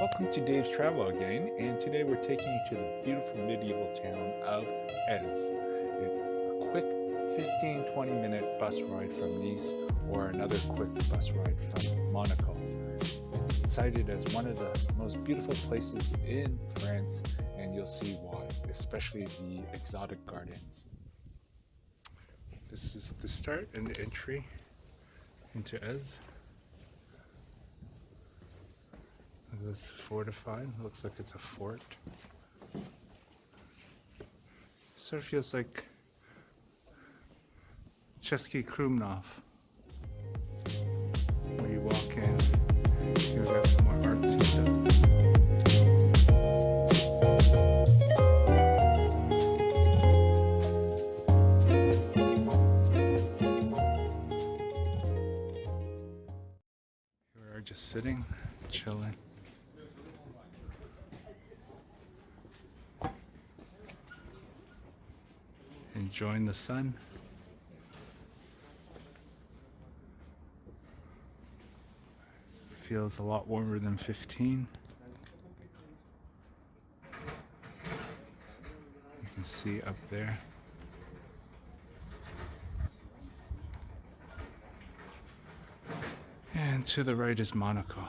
Welcome to Dave's Travel again, and today we're taking you to the beautiful medieval town of EZE. It's a quick 15-20 minute bus ride from Nice or another quick bus ride from Monaco. It's cited as one of the most beautiful places in France, and you'll see why, especially the exotic gardens. This is the start and the entry into EZE. This fortified, looks like it's a fort. Sort of feels like Chesky Krumnov. Where you walk in, you've got some more artsy stuff. We are just sitting, chilling. Enjoying the sun. Feels a lot warmer than 15. You can see up there. And to the right is Monaco.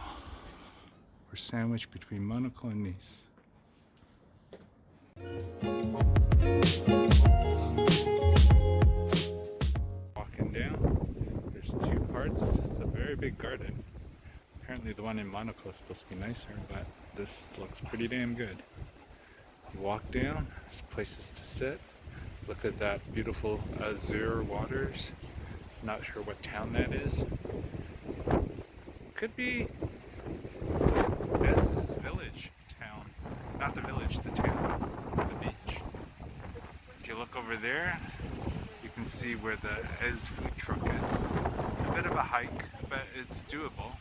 We're sandwiched between Monaco and Nice. Walking down, there's two parts. It's a very big garden. Apparently the one in Monaco is supposed to be nicer, but this looks pretty damn good. You walk down, there's places to sit. Look at that beautiful azure waters. Not sure what town that is. Could be EZE's village town. Not the village, the town, the beach. If you look over there, you can see where the EZE food truck is. A bit of a hike, but it's doable.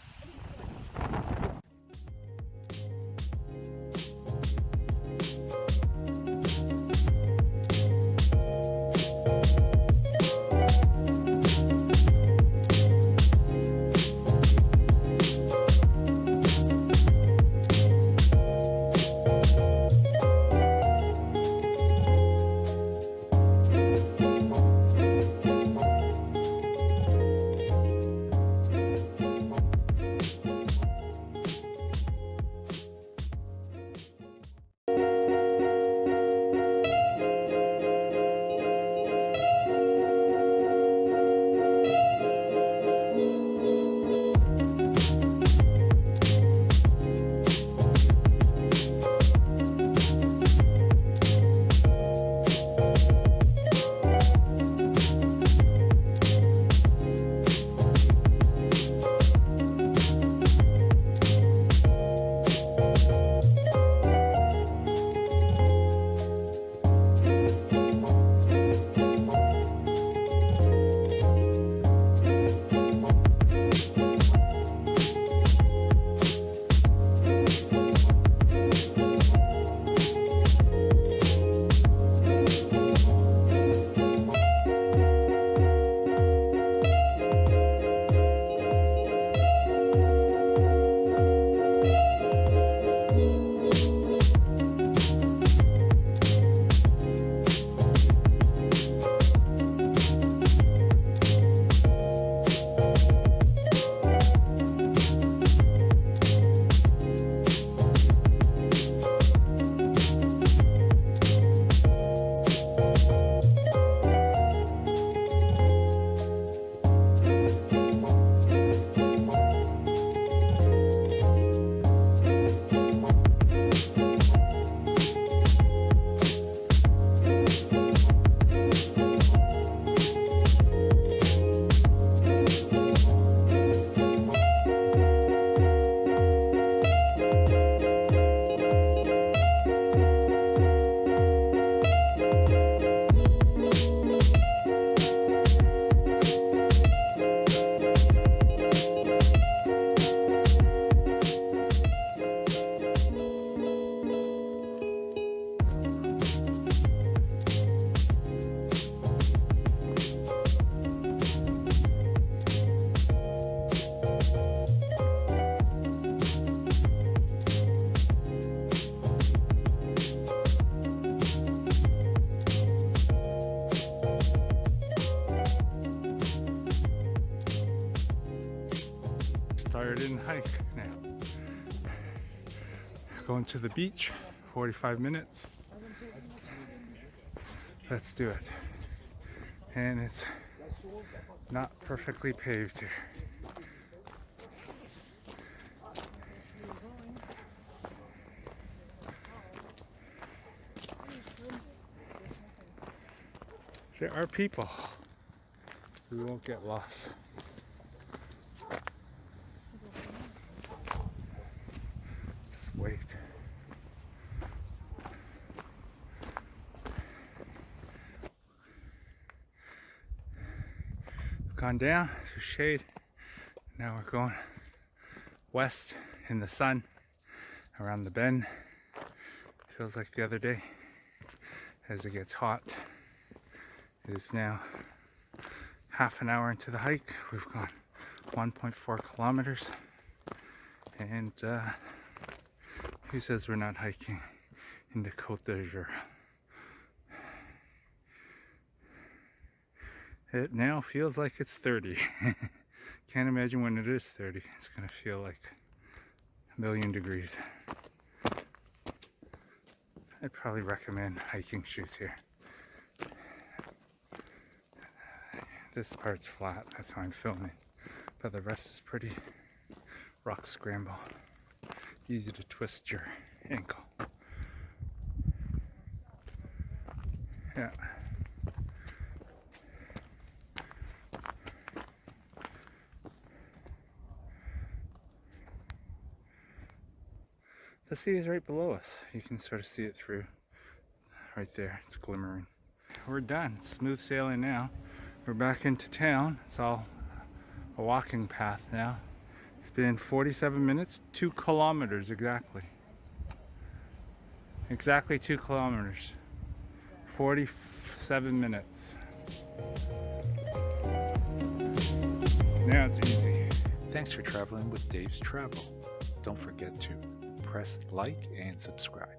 started in hike now. Going to the beach, 45 minutes. Let's do it. And it's not perfectly paved here. There are people. We won't get lost. Just wait. We've gone down to shade. Now we're going west in the sun around the bend. Feels like the other day as it gets hot. It is now half an hour into the hike. We've gone 1.4 kilometers. And who says we're not hiking into Côte d'Azur? It now feels like it's 30. Can't imagine when it is 30. It's gonna feel like a million degrees. I'd probably recommend hiking shoes here. This part's flat, that's why I'm filming. But the rest is pretty rock scramble. Easy to twist your ankle. Yeah. The sea is right below us. You can sort of see it through. Right there, it's glimmering. We're done. It's smooth sailing now. We're back into town. It's all a walking path now. It's been 47 minutes, 2 kilometers exactly. Exactly 2 kilometers. 47 minutes. Now it's easy. Thanks for traveling with Dave's Travel. Don't forget to press like and subscribe.